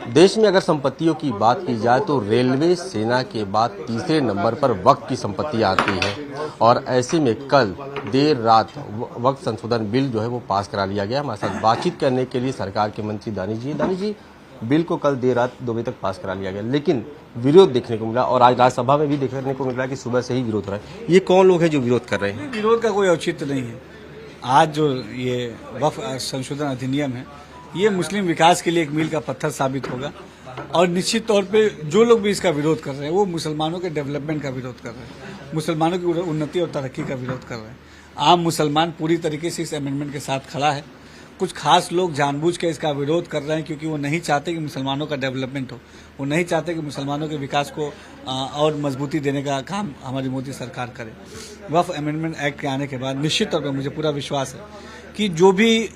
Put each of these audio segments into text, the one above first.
देश में अगर संपत्तियों की बात की जाए तो रेलवे सेना के बाद तीसरे नंबर पर वक्फ की संपत्ति आती है और ऐसे में कल देर रात वक्फ संशोधन बिल जो है वो पास करा लिया गया। हमारे साथ बातचीत करने के लिए सरकार के मंत्री दानिश जी बिल को कल देर रात 2 बजे तक पास करा लिया गया, लेकिन विरोध देखने को मिला और आज राज्यसभा में भी देखने को मिल रहा है कि सुबह से ही विरोध हो रहा है। ये कौन लोग हैं जो विरोध कर रहे हैं? विरोध का कोई औचित्य नहीं है। आज जो ये वक्फ संशोधन अधिनियम है ये मुस्लिम विकास के लिए एक मील का पत्थर साबित होगा और निश्चित तौर पे जो लोग भी इसका विरोध कर रहे हैं वो मुसलमानों के डेवलपमेंट का विरोध कर रहे हैं, मुसलमानों की उन्नति और तरक्की का विरोध कर रहे हैं। आम मुसलमान पूरी तरीके से इस अमेंडमेंट के साथ खड़ा है। कुछ खास लोग जानबूझ के इसका विरोध कर रहे हैं क्योंकि वो नहीं चाहते कि मुसलमानों का डेवलपमेंट हो, वो नहीं चाहते कि मुसलमानों के विकास को और मजबूती देने का काम हमारी मोदी सरकार करे। वक्फ अमेंडमेंट एक्ट के आने के बाद निश्चित तौर पर मुझे पूरा विश्वास है कि जो भी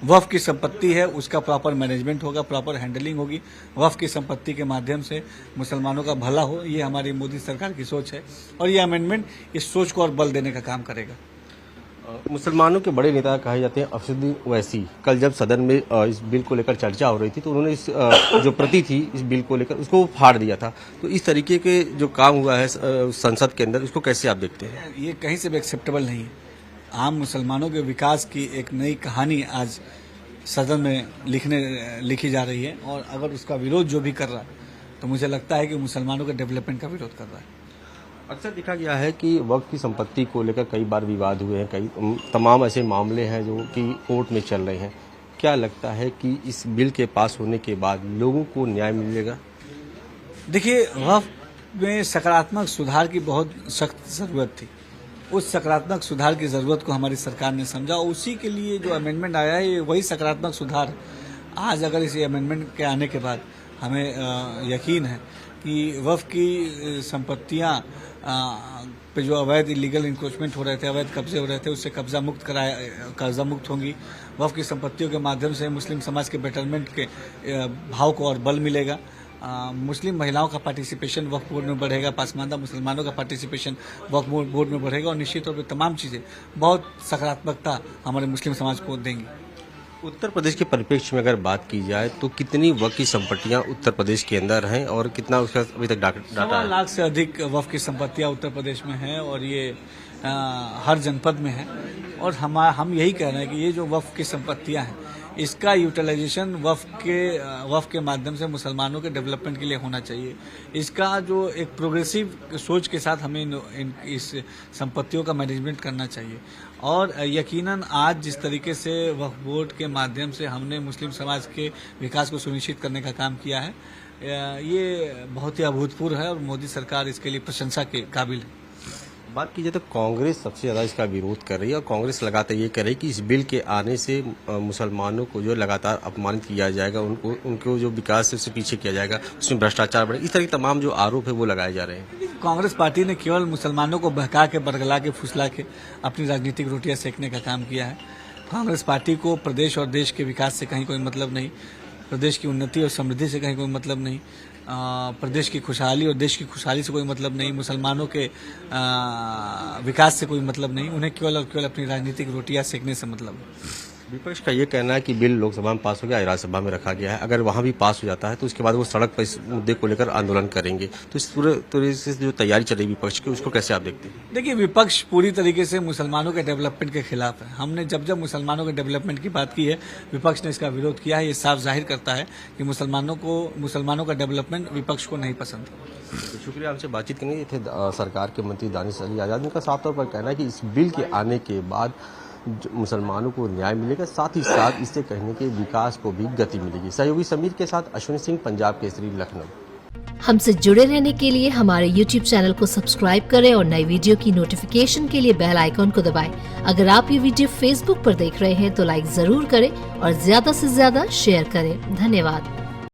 वक्फ की संपत्ति है उसका प्रॉपर मैनेजमेंट होगा, प्रॉपर हैंडलिंग होगी। वक्फ की संपत्ति के माध्यम से मुसलमानों का भला हो, ये हमारी मोदी सरकार की सोच है और ये अमेंडमेंट इस सोच को और बल देने का काम करेगा। मुसलमानों के बड़े नेता कहे जाते हैं अफसरुद्दीन ओवैसी, कल जब सदन में इस बिल को लेकर चर्चा हो रही थी तो उन्होंने इस जो प्रति थी इस बिल को लेकर उसको फाड़ दिया था। तो इस तरीके के जो काम हुआ है संसद के अंदर, उसको कैसे आप देखते हैं? ये कहीं से भी एक्सेप्टेबल नहीं है। आम मुसलमानों के विकास की एक नई कहानी आज सदन में लिखी जा रही है और अगर उसका विरोध जो भी कर रहा है तो मुझे लगता है कि मुसलमानों के डेवलपमेंट का विरोध कर रहा है। अक्सर देखा गया है कि वक्फ की संपत्ति को लेकर कई बार विवाद हुए हैं, कई तमाम ऐसे मामले हैं जो कि कोर्ट में चल रहे हैं। क्या लगता है कि इस बिल के पास होने के बाद लोगों को न्याय मिलेगा? देखिए, वक्फ में सकारात्मक सुधार की बहुत सख्त जरूरत थी। उस सकारात्मक सुधार की जरूरत को हमारी सरकार ने समझा और उसी के लिए जो अमेंडमेंट आया है वही सकारात्मक सुधार है। आज अगर इस अमेंडमेंट के आने के बाद हमें यकीन है कि वक्फ की संपत्तियां पे जो अवैध इलीगल इंक्रोचमेंट हो रहे थे, अवैध कब्जे हो रहे थे, उससे कर्जा मुक्त होंगी। वक्फ की संपत्तियों के माध्यम से मुस्लिम समाज के बेटरमेंट के भाव को और बल मिलेगा। मुस्लिम महिलाओं का पार्टिसिपेशन वक्फ बोर्ड में बढ़ेगा, पासमानदा मुसलमानों का पार्टिसिपेशन वक्फ बोर्ड में बढ़ेगा और निश्चित तौर पर तमाम चीज़ें बहुत सकारात्मकता हमारे मुस्लिम समाज को देंगी। उत्तर प्रदेश के परिप्रेक्ष्य में अगर बात की जाए तो कितनी वक्फ की संपत्तियां उत्तर प्रदेश के अंदर हैं और कितना उसका अभी तक डाटा है? 1.25 लाख से अधिक वक्फ की संपत्तियां उत्तर प्रदेश में हैं और ये हर जनपद में है और हम यही कह रहे हैं कि ये जो वक्फ की संपत्तियां हैं इसका यूटिलाइजेशन वक्फ के माध्यम से मुसलमानों के डेवलपमेंट के लिए होना चाहिए। इसका जो एक प्रोग्रेसिव सोच के साथ हमें इस संपत्तियों का मैनेजमेंट करना चाहिए और यकीनन आज जिस तरीके से वक्फ बोर्ड के माध्यम से हमने मुस्लिम समाज के विकास को सुनिश्चित करने का काम किया है, ये बहुत ही अभूतपूर्व है और मोदी सरकार इसके लिए प्रशंसा के काबिल है। बात की जाए तो कांग्रेस सबसे ज़्यादा इसका विरोध कर रही है और कांग्रेस लगातार ये कह रही है कि इस बिल के आने से मुसलमानों को जो लगातार अपमानित किया जाएगा, उनको जो विकास है उससे पीछे किया जाएगा, उसमें भ्रष्टाचार बढ़ेगा, इस तरह के तमाम जो आरोप है वो लगाए जा रहे हैं। कांग्रेस पार्टी ने केवल मुसलमानों को बहका के, बरगला के, फुसला के अपनी राजनीतिक रोटियां सेकने का काम किया है। कांग्रेस पार्टी को प्रदेश और देश के विकास से कहीं कोई मतलब नहीं, प्रदेश की उन्नति और समृद्धि से कहीं कोई मतलब नहीं, प्रदेश की खुशहाली और देश की खुशहाली से कोई मतलब नहीं, मुसलमानों के विकास से कोई मतलब नहीं। उन्हें केवल और केवल अपनी राजनीतिक रोटियां सेकने से मतलब है। विपक्ष का ये कहना है कि बिल लोकसभा में पास हो गया, राज्यसभा में रखा गया है, अगर वहां भी पास हो जाता है तो उसके बाद वो सड़क पर इस मुद्दे को लेकर आंदोलन करेंगे। तो इस पूरे तरीके से जो तैयारी चल रही विपक्ष की, उसको कैसे आप देखते हैं? देखिए, विपक्ष पूरी तरीके से मुसलमानों के डेवलपमेंट के खिलाफ है। हमने जब मुसलमानों के डेवलपमेंट की बात की है, विपक्ष ने इसका विरोध किया है। ये साफ जाहिर करता है कि मुसलमानों का डेवलपमेंट विपक्ष को नहीं पसंद। तो शुक्रिया, हमसे बातचीत करने थे सरकार के मंत्री दानिश अली आजाद। इनका साफ तौर पर कहना है कि इस बिल के आने के बाद मुसलमानों को न्याय मिलेगा, साथ ही साथ इससे कहने के विकास को भी गति मिलेगी। सहयोगी समीर के साथ अश्विनी सिंह, पंजाब केसरी, लखनऊ। हमसे जुड़े रहने के लिए हमारे YouTube चैनल को सब्सक्राइब करें और नई वीडियो की नोटिफिकेशन के लिए बेल आइकॉन को दबाएं। अगर आप ये वीडियो Facebook पर देख रहे हैं तो लाइक जरूर करें और ज्यादा से ज्यादा शेयर करें। धन्यवाद।